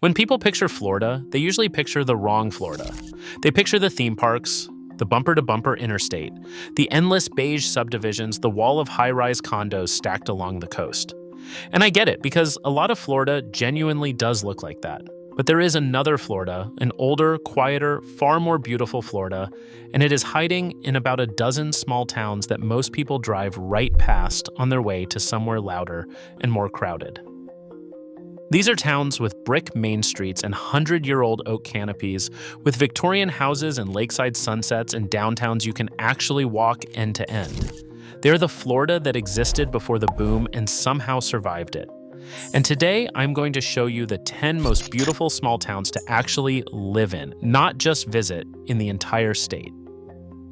When people picture Florida, they usually picture the wrong Florida. They picture the theme parks, the bumper-to-bumper interstate, the endless beige subdivisions, the wall of high-rise condos stacked along the coast. And I get it, because a lot of Florida genuinely does look like that. But there is another Florida, an older, quieter, far more beautiful Florida, and it is hiding in about a dozen small towns that most people drive right past on their way to somewhere louder and more crowded. These are towns with brick main streets and 100-year-old oak canopies, with Victorian houses and lakeside sunsets and downtowns you can actually walk end to end. They're the Florida that existed before the boom and somehow survived it. And today, I'm going to show you the 10 most beautiful small towns to actually live in, not just visit, in the entire state.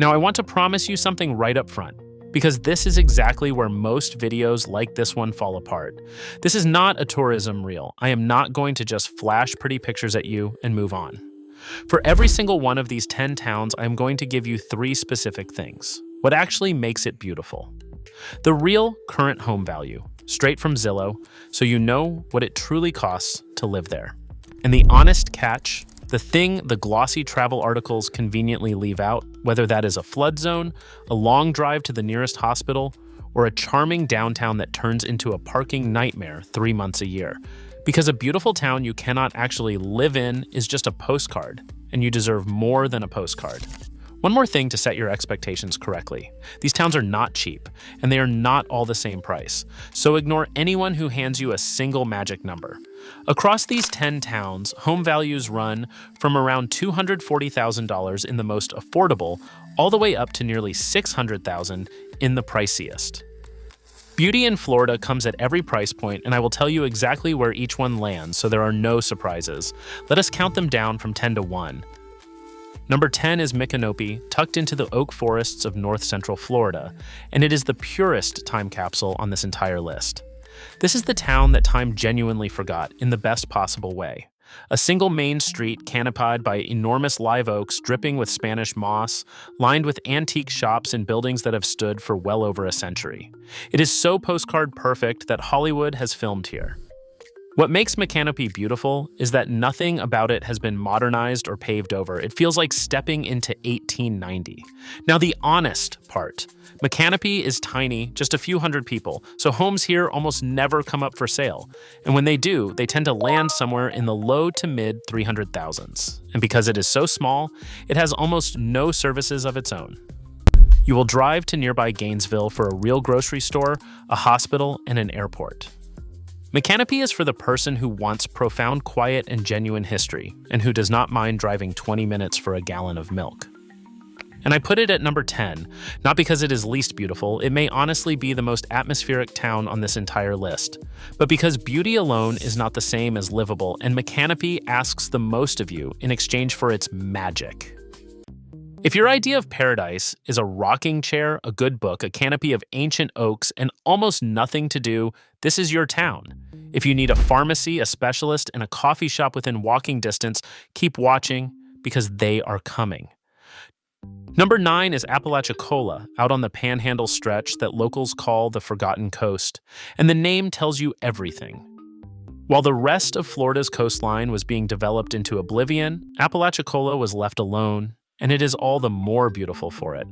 Now, I want to promise you something right up front, because this is exactly where most videos like this one fall apart. This is not a tourism reel. I am not going to just flash pretty pictures at you and move on. For every single one of these 10 towns, I'm going to give you 3 specific things. What actually makes it beautiful? The real current home value, straight from Zillow, so you know what it truly costs to live there. And the honest catch, the thing the glossy travel articles conveniently leave out, whether that is a flood zone, a long drive to the nearest hospital, or a charming downtown that turns into a parking nightmare 3 months a year. Because a beautiful town you cannot actually live in is just a postcard, and you deserve more than a postcard. One more thing to set your expectations correctly. These towns are not cheap, and they are not all the same price, so ignore anyone who hands you a single magic number. Across these 10 towns, home values run from around $240,000 in the most affordable, all the way up to nearly $600,000 in the priciest. Beauty in Florida comes at every price point, and I will tell you exactly where each one lands so there are no surprises. Let us count them down from 10 to 1. Number 10 is Micanopy, tucked into the oak forests of north-central Florida, and it is the purest time capsule on this entire list. This is the town that time genuinely forgot in the best possible way. A single main street canopied by enormous live oaks dripping with Spanish moss, lined with antique shops and buildings that have stood for well over a century. It is so postcard perfect that Hollywood has filmed here. What makes Micanopy beautiful is that nothing about it has been modernized or paved over. It feels like stepping into 1890. Now, the honest part. Micanopy is tiny, just a few hundred people, so homes here almost never come up for sale. And when they do, they tend to land somewhere in the low to mid 300,000s. And because it is so small, it has almost no services of its own. You will drive to nearby Gainesville for a real grocery store, a hospital, and an airport. Micanopy is for the person who wants profound quiet and genuine history, and who does not mind driving 20 minutes for a gallon of milk. And I put it at number 10, not because it is least beautiful, it may honestly be the most atmospheric town on this entire list, but because beauty alone is not the same as livable, and Micanopy asks the most of you in exchange for its magic. If your idea of paradise is a rocking chair, a good book, a canopy of ancient oaks, and almost nothing to do, this is your town. If you need a pharmacy, a specialist, and a coffee shop within walking distance, keep watching, because they are coming. Number 9 is Apalachicola, out on the Panhandle stretch that locals call the Forgotten Coast, and the name tells you everything. While the rest of Florida's coastline was being developed into oblivion, Apalachicola was left alone, and it is all the more beautiful for it.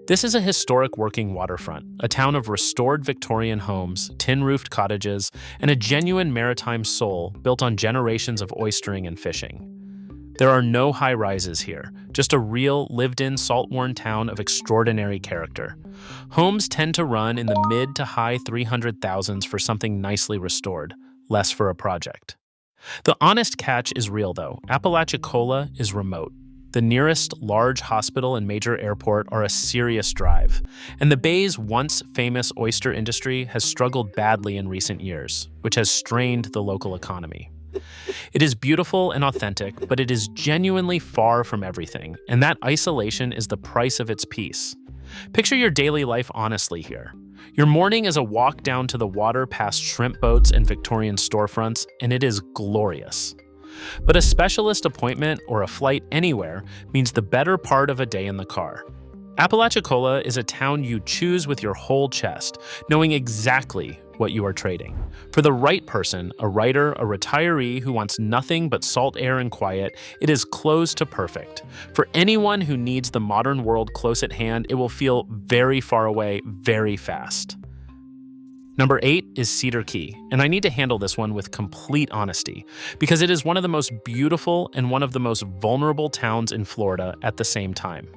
This is a historic working waterfront, a town of restored Victorian homes, tin-roofed cottages, and a genuine maritime soul built on generations of oystering and fishing. There are no high-rises here, just a real, lived-in, salt-worn town of extraordinary character. Homes tend to run in the mid to high 300,000s for something nicely restored, less for a project. The honest catch is real, though. Apalachicola is remote. The nearest large hospital and major airport are a serious drive, and the bay's once famous oyster industry has struggled badly in recent years, which has strained the local economy. It is beautiful and authentic, but it is genuinely far from everything, and that isolation is the price of its peace. Picture your daily life honestly here. Your morning is a walk down to the water past shrimp boats and Victorian storefronts, and it is glorious. But a specialist appointment or a flight anywhere means the better part of a day in the car. Apalachicola is a town you choose with your whole chest, knowing exactly what you are trading. For the right person, a writer, a retiree who wants nothing but salt air and quiet, it is close to perfect. For anyone who needs the modern world close at hand, it will feel very far away very fast. Number 8 is Cedar Key, and I need to handle this one with complete honesty, because it is one of the most beautiful and one of the most vulnerable towns in Florida at the same time.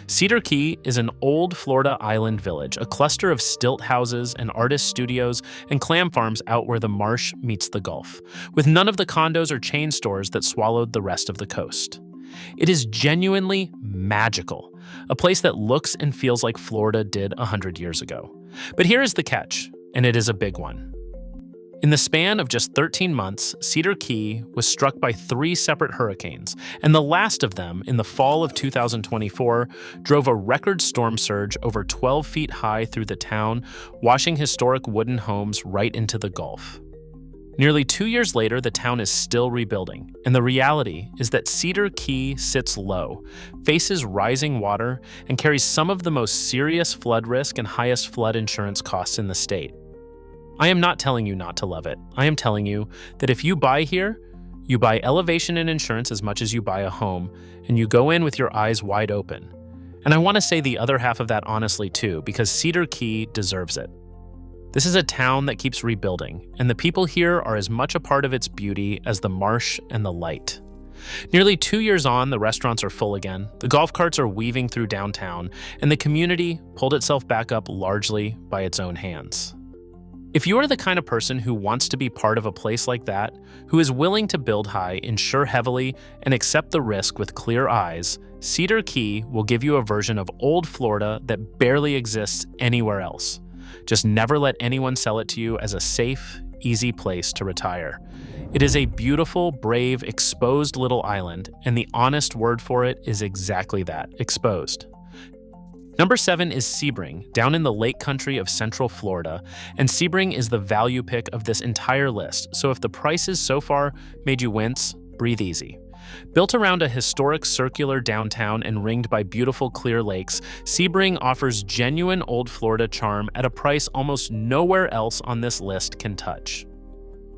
Cedar Key is an old Florida island village, a cluster of stilt houses and artist studios and clam farms out where the marsh meets the Gulf, with none of the condos or chain stores that swallowed the rest of the coast. It is genuinely magical, a place that looks and feels like Florida did 100 years ago. But here is the catch, and it is a big one. In the span of just 13 months, Cedar Key was struck by 3 separate hurricanes, and the last of them, in the fall of 2024, drove a record storm surge over 12 feet high through the town, washing historic wooden homes right into the Gulf. Nearly 2 years later, the town is still rebuilding, and the reality is that Cedar Key sits low, faces rising water, and carries some of the most serious flood risk and highest flood insurance costs in the state. I am not telling you not to love it. I am telling you that if you buy here, you buy elevation and insurance as much as you buy a home, and you go in with your eyes wide open. And I want to say the other half of that honestly too, because Cedar Key deserves it. This is a town that keeps rebuilding, and the people here are as much a part of its beauty as the marsh and the light. Nearly 2 years on, the restaurants are full again, the golf carts are weaving through downtown, and the community pulled itself back up largely by its own hands. If you are the kind of person who wants to be part of a place like that, who is willing to build high, insure heavily, and accept the risk with clear eyes, Cedar Key will give you a version of old Florida that barely exists anywhere else. Just never let anyone sell it to you as a safe, easy place to retire. It is a beautiful, brave, exposed little island, and the honest word for it is exactly that, exposed. Number 7 is Sebring, down in the lake country of central Florida, and Sebring is the value pick of this entire list, so if the prices so far made you wince, breathe easy. Built around a historic circular downtown and ringed by beautiful clear lakes, Sebring offers genuine old Florida charm at a price almost nowhere else on this list can touch.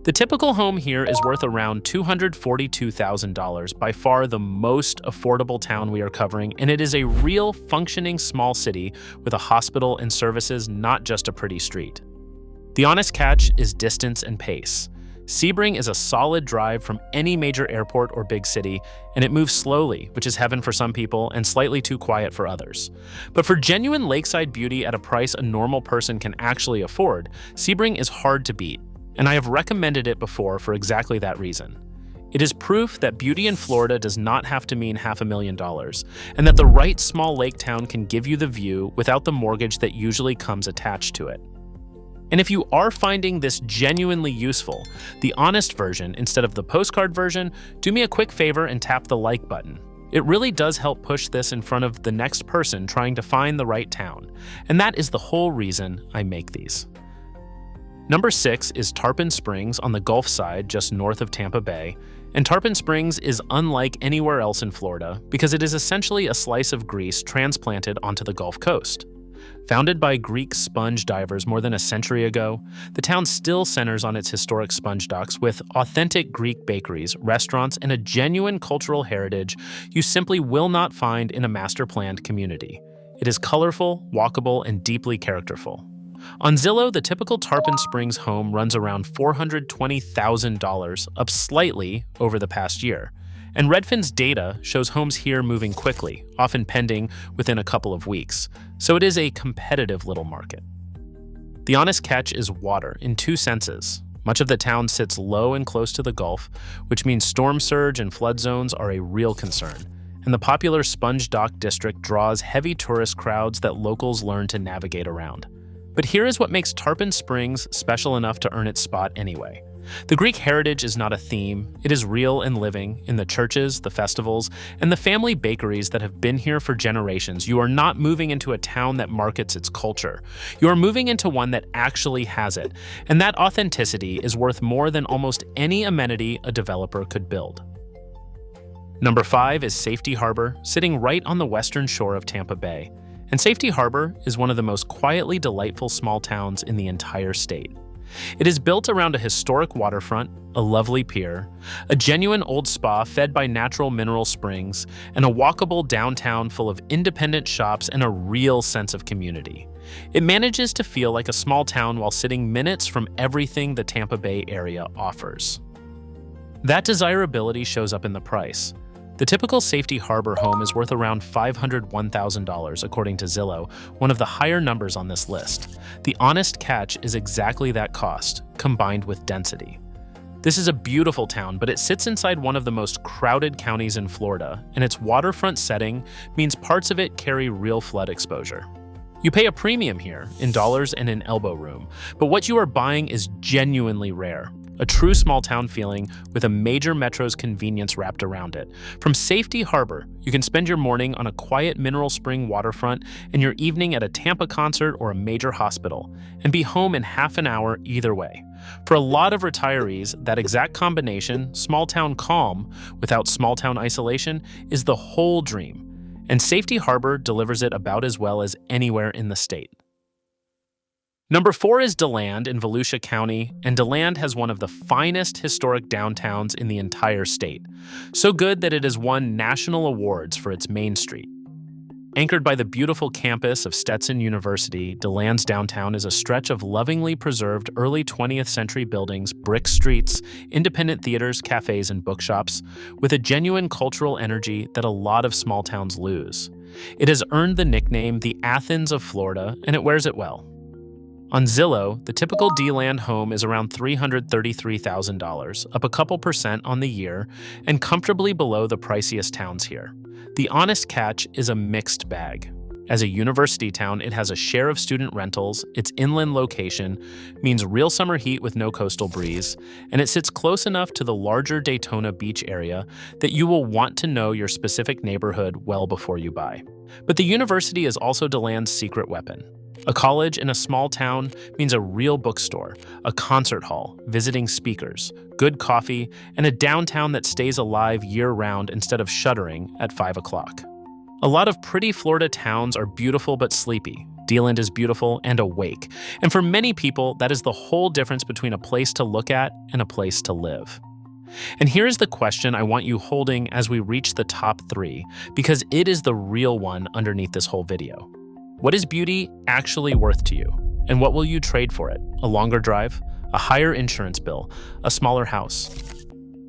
The typical home here is worth around $242,000, by far the most affordable town we are covering, and it is a real functioning small city with a hospital and services, not just a pretty street. The honest catch is distance and pace. Sebring is a solid drive from any major airport or big city, and it moves slowly, which is heaven for some people and slightly too quiet for others. But for genuine lakeside beauty at a price a normal person can actually afford, Sebring is hard to beat. And I have recommended it before for exactly that reason. It is proof that beauty in Florida does not have to mean $500,000, and that the right small lake town can give you the view without the mortgage that usually comes attached to it. And if you are finding this genuinely useful, the honest version instead of the postcard version, do me a quick favor and tap the like button. It really does help push this in front of the next person trying to find the right town, and that is the whole reason I make these. Number 6 is Tarpon Springs on the Gulf side just north of Tampa Bay, and Tarpon Springs is unlike anywhere else in Florida because it is essentially a slice of Greece transplanted onto the Gulf Coast. Founded by Greek sponge divers more than a century ago, the town still centers on its historic sponge docks with authentic Greek bakeries, restaurants, and a genuine cultural heritage you simply will not find in a master-planned community. It is colorful, walkable, and deeply characterful. On Zillow, the typical Tarpon Springs home runs around $420,000, up slightly over the past year. And Redfin's data shows homes here moving quickly, often pending within a couple of weeks. So it is a competitive little market. The honest catch is water in 2 senses. Much of the town sits low and close to the Gulf, which means storm surge and flood zones are a real concern. And the popular Sponge Dock district draws heavy tourist crowds that locals learn to navigate around. But here is what makes Tarpon Springs special enough to earn its spot anyway. The Greek heritage is not a theme, it is real and living in the churches, the festivals, and the family bakeries that have been here for generations. You are not moving into a town that markets its culture. You are moving into one that actually has it, and that authenticity is worth more than almost any amenity a developer could build. Number 5 is Safety Harbor, sitting right on the western shore of Tampa Bay. And Safety Harbor is one of the most quietly delightful small towns in the entire state. It is built around a historic waterfront, a lovely pier, a genuine old spa fed by natural mineral springs, and a walkable downtown full of independent shops and a real sense of community. It manages to feel like a small town while sitting minutes from everything the Tampa Bay area offers. That desirability shows up in the price. The typical Safety Harbor home is worth around $501,000 according to Zillow, one of the higher numbers on this list. The honest catch is exactly that cost, combined with density. This is a beautiful town, but it sits inside one of the most crowded counties in Florida, and its waterfront setting means parts of it carry real flood exposure. You pay a premium here, in dollars and in elbow room, but what you are buying is genuinely rare. A true small town feeling with a major metro's convenience wrapped around it. From Safety Harbor, you can spend your morning on a quiet mineral spring waterfront and your evening at a Tampa concert or a major hospital, and be home in half an hour either way. For a lot of retirees, that exact combination, small town calm without small town isolation, is the whole dream. And Safety Harbor delivers it about as well as anywhere in the state. Number 4 is DeLand in Volusia County, and DeLand has one of the finest historic downtowns in the entire state. So good that it has won national awards for its main street. Anchored by the beautiful campus of Stetson University, DeLand's downtown is a stretch of lovingly preserved early 20th century buildings, brick streets, independent theaters, cafes, and bookshops, with a genuine cultural energy that a lot of small towns lose. It has earned the nickname the Athens of Florida, and it wears it well. On Zillow, the typical DeLand home is around $333,000, up a couple percent on the year, and comfortably below the priciest towns here. The honest catch is a mixed bag. As a university town, it has a share of student rentals, its inland location means real summer heat with no coastal breeze, and it sits close enough to the larger Daytona Beach area that you will want to know your specific neighborhood well before you buy. But the university is also DeLand's secret weapon. A college in a small town means a real bookstore, a concert hall, visiting speakers, good coffee, and a downtown that stays alive year-round instead of shuttering at 5 o'clock. A lot of pretty Florida towns are beautiful but sleepy. DeLand is beautiful and awake, and for many people, that is the whole difference between a place to look at and a place to live. And here is the question I want you holding as we reach the top 3, because it is the real one underneath this whole video. What is beauty actually worth to you? And what will you trade for it? A longer drive? A higher insurance bill? A smaller house?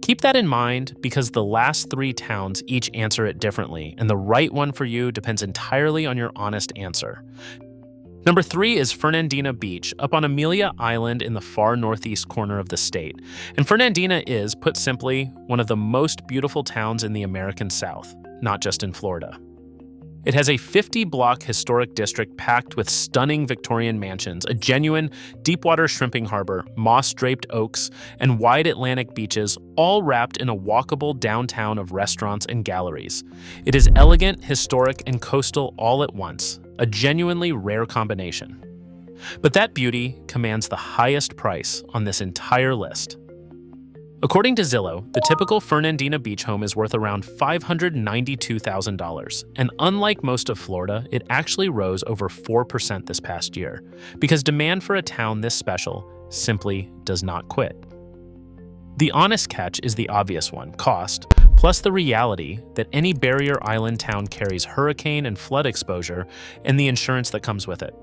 Keep that in mind because the last 3 towns each answer it differently, and the right one for you depends entirely on your honest answer. Number 3 is Fernandina Beach, up on Amelia Island in the far northeast corner of the state. And Fernandina is, put simply, one of the most beautiful towns in the American South, not just in Florida. It has a 50-block historic district packed with stunning Victorian mansions, a genuine deepwater shrimping harbor, moss-draped oaks, and wide Atlantic beaches, all wrapped in a walkable downtown of restaurants and galleries. It is elegant, historic, and coastal all at once, a genuinely rare combination. But that beauty commands the highest price on this entire list. According to Zillow, the typical Fernandina Beach home is worth around $592,000, and unlike most of Florida, it actually rose over 4% this past year, because demand for a town this special simply does not quit. The honest catch is the obvious one, cost, plus the reality that any barrier island town carries hurricane and flood exposure and the insurance that comes with it.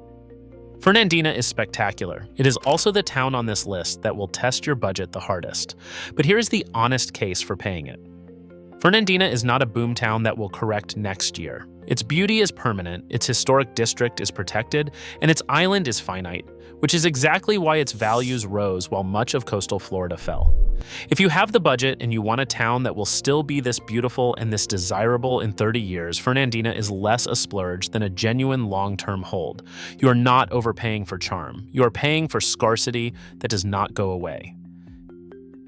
Fernandina is spectacular. It is also the town on this list that will test your budget the hardest. But here is the honest case for paying it. Fernandina is not a boomtown that will correct next year. Its beauty is permanent, its historic district is protected, and its island is finite, which is exactly why its values rose while much of coastal Florida fell. If you have the budget and you want a town that will still be this beautiful and this desirable in 30 years, Fernandina is less a splurge than a genuine long-term hold. You are not overpaying for charm. You are paying for scarcity that does not go away.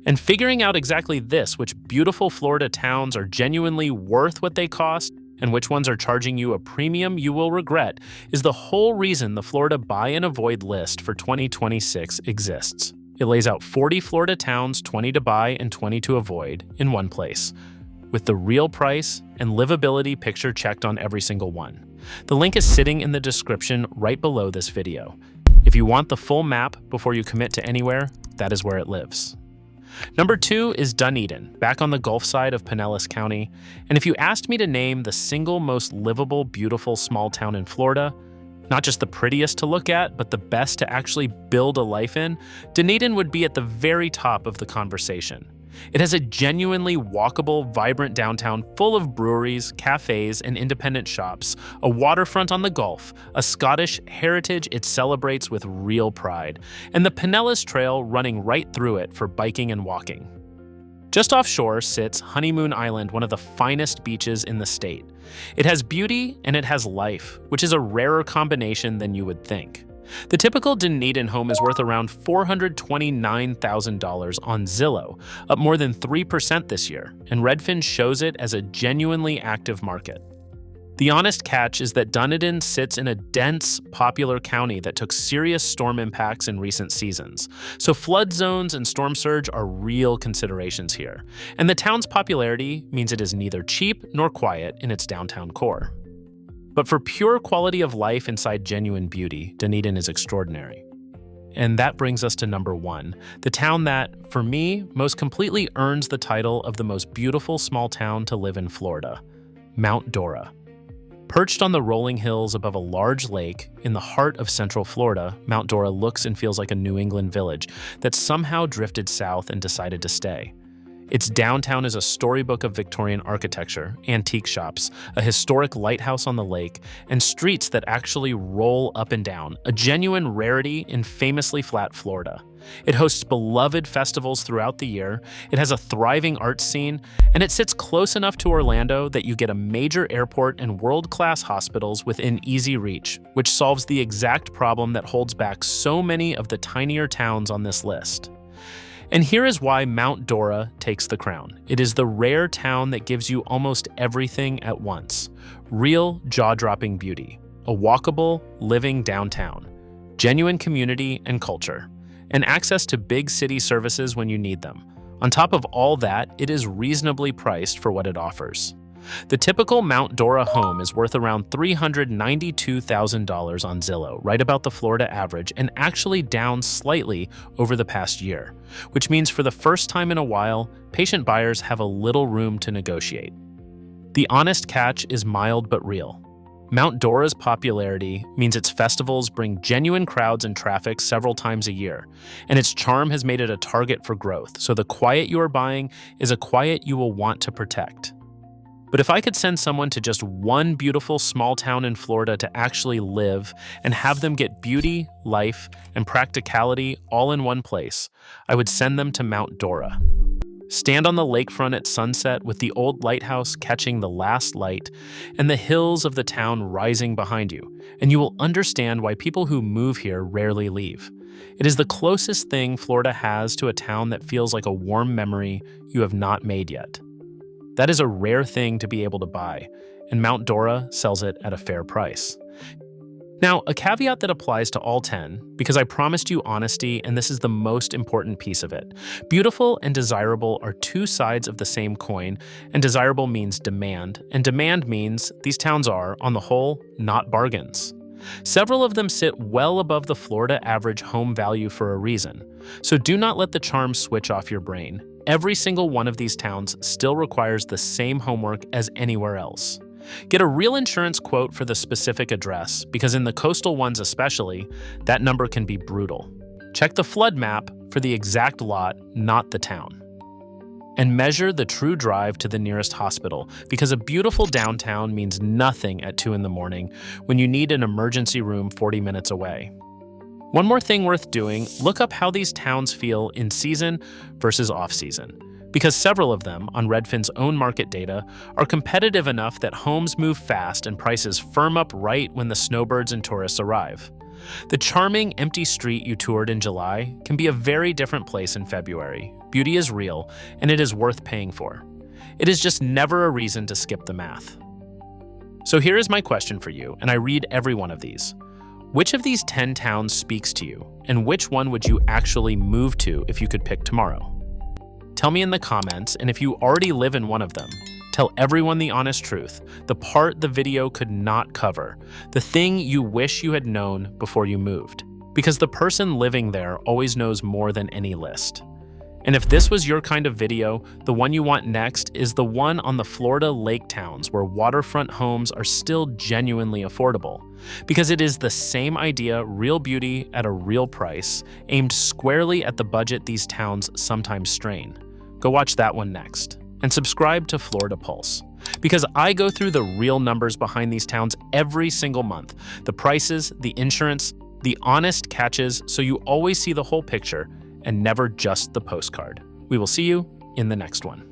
And figuring out exactly this, which beautiful Florida towns are genuinely worth what they cost, and which ones are charging you a premium you will regret, is the whole reason the Florida Buy and Avoid list for 2026 exists. It lays out 40 Florida towns, 20 to buy and 20 to avoid, in one place, with the real price and livability picture checked on every single one. The link is sitting in the description right below this video. If you want the full map before you commit to anywhere, that is where it lives. Number 2 is Dunedin, back on the Gulf side of Pinellas County. And if you asked me to name the single most livable, beautiful small town in Florida, not just the prettiest to look at, but the best to actually build a life in, Dunedin would be at the very top of the conversation. It has a genuinely walkable, vibrant downtown full of breweries, cafes, and independent shops, a waterfront on the Gulf, a Scottish heritage it celebrates with real pride, and the Pinellas Trail running right through it for biking and walking. Just offshore sits Honeymoon Island, one of the finest beaches in the state. It has beauty and it has life, which is a rarer combination than you would think. The typical Dunedin home is worth around $429,000 on Zillow, up more than 3% this year, and Redfin shows it as a genuinely active market. The honest catch is that Dunedin sits in a dense, popular county that took serious storm impacts in recent seasons, so flood zones and storm surge are real considerations here, and the town's popularity means it is neither cheap nor quiet in its downtown core. But for pure quality of life inside genuine beauty, Dunedin is extraordinary. And that brings us to number 1, the town that, for me, most completely earns the title of the most beautiful small town to live in Florida, Mount Dora. Perched on the rolling hills above a large lake in the heart of central Florida, Mount Dora looks and feels like a New England village that somehow drifted south and decided to stay. Its downtown is a storybook of Victorian architecture, antique shops, a historic lighthouse on the lake, and streets that actually roll up and down, a genuine rarity in famously flat Florida. It hosts beloved festivals throughout the year, it has a thriving arts scene, and it sits close enough to Orlando that you get a major airport and world-class hospitals within easy reach, which solves the exact problem that holds back so many of the tinier towns on this list. And here is why Mount Dora takes the crown. It is the rare town that gives you almost everything at once. Real, jaw-dropping beauty, a walkable, living downtown, genuine community and culture, and access to big city services when you need them. On top of all that, it is reasonably priced for what it offers. The typical Mount Dora home is worth around $392,000 on Zillow, right about the Florida average, and actually down slightly over the past year, which means for the first time in a while, patient buyers have a little room to negotiate. The honest catch is mild but real. Mount Dora's popularity means its festivals bring genuine crowds and traffic several times a year, and its charm has made it a target for growth, so the quiet you are buying is a quiet you will want to protect. But if I could send someone to just one beautiful small town in Florida to actually live and have them get beauty, life, and practicality all in one place, I would send them to Mount Dora. Stand on the lakefront at sunset with the old lighthouse catching the last light and the hills of the town rising behind you, and you will understand why people who move here rarely leave. It is the closest thing Florida has to a town that feels like a warm memory you have not made yet. That is a rare thing to be able to buy, and Mount Dora sells it at a fair price. Now, a caveat that applies to all 10, because I promised you honesty, and this is the most important piece of it. Beautiful and desirable are two sides of the same coin, and desirable means demand, and demand means these towns are, on the whole, not bargains. Several of them sit well above the Florida average home value for a reason, so do not let the charm switch off your brain. Every single one of these towns still requires the same homework as anywhere else. Get a real insurance quote for the specific address, because in the coastal ones especially, that number can be brutal. Check the flood map for the exact lot, not the town. And measure the true drive to the nearest hospital, because a beautiful downtown means nothing at 2 in the morning when you need an emergency room 40 minutes away. One more thing worth doing, look up how these towns feel in season versus off-season, because several of them, on Redfin's own market data, are competitive enough that homes move fast and prices firm up right when the snowbirds and tourists arrive. The charming, empty street you toured in July can be a very different place in February. Beauty is real, and it is worth paying for. It is just never a reason to skip the math. So here is my question for you, and I read every one of these. Which of these 10 towns speaks to you, and which one would you actually move to if you could pick tomorrow? Tell me in the comments, and if you already live in one of them, tell Tell everyone the honest truth, the part the video could not cover, the thing you wish you had known before you moved. Because the person living there always knows more than any list. And if this was your kind of video, the one you want next is the one on the Florida lake towns where waterfront homes are still genuinely affordable. Because it is the same idea, real beauty at a real price, aimed squarely at the budget these towns sometimes strain. Go watch that one next. And subscribe to Florida Pulse. Because I go through the real numbers behind these towns every single month. The prices, the insurance, the honest catches, so you always see the whole picture and never just the postcard. We will see you in the next one.